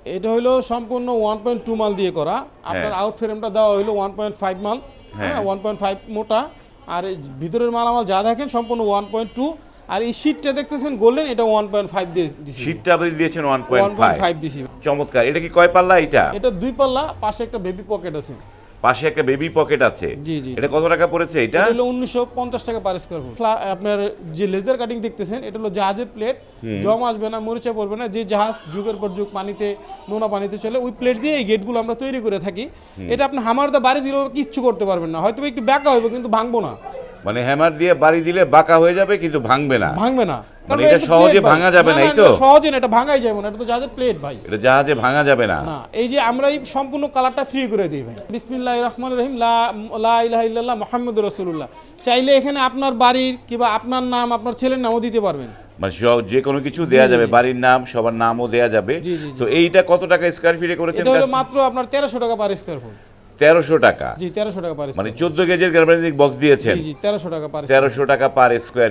এটা হলো সম্পূর্ণ 1.2 মাল দিয়ে করা। আপনার আউট ফ্রেমটা দেওয়া হলো 1.5 মাল, হ্যাঁ 1.5 মোটা। আর এই ভিতরের মালামাল যা দেখেন সম্পূর্ণ 1.2। আর এই শীটটা দেখতেছেন গোল্ডেন, এটা 1.5 দিয়ে দিছি। শীটটা আপনি দিয়েছেন 1.5 দিছি। চমৎকার। এটা কি কয় পাল্লা এটা? এটা 2 পাল্লা, পাশে একটা বেবি পকেট আছে। পাশে একটা বেবি পকেট আছে। জি জি। এটা কত টাকা পড়েছে এটা? এটা হলো 1950 টাকা পার স্কয়ার ফুট। আপনার যে লেজার কাটিং দেখতেছেন, এটা হলো জাহাজের প্লেট, জম আসবে না, মরিচা পড়বে না। যে জাহাজ যুগের পর যুগ পানিতে, নোনা পানিতে চলে, ওই প্লেট দিয়ে এই গেটগুলো আমরা তৈরি করে থাকি। এটা আপনি হামারদা বাড়ি দিলেও কিচ্ছু করতে পারবেন না, হয়তো একটু ব্যাকা হইবে কিন্তু ভাঙবো না। মানে হ্যামার দিয়ে বাড়ি দিলে বাঁকা হয়ে যাবে কিন্তু ভাঙবে না। ভাঙবে না, মানে এটা সহজে ভাঙা যাবে না, এই তো? সহজে না, এটা ভাঙাই যাবে না, এটা তো জাহাজের প্লেট ভাই। এটা জাহাজে ভাঙা যাবে না। না, এই যে আমরা এই সম্পূর্ণ কালারটা ফ্রি করে দিই ভাই। বিসমিল্লাহির রহমানির রহিম, লা ইলাহা ইল্লাল্লাহ মুহাম্মাদুর রাসূলুল্লাহ। চাইলে এখানে আপনার বাড়ির কিংবা আপনার নাম, আপনার ছেলের নামও দিতে পারবেন। মানে যে কোনো কিছু দেয়া যাবে, বাড়ির নাম, সবার নামও দেয়া যাবে। তো এইটা কত টাকা স্কয়ার ফিটে করেছেন? এটা হলো মাত্র আপনার 1300 টাকা পার স্কয়ার ফুট। 1300 টাকা? জি 1300 টাকা পার স্কয়ার। মানে 14 গেজের গ্যালভানিক বক্স দিয়েছেন? জি জি 1300 টাকা পার। 1300 টাকা পার স্কয়ার।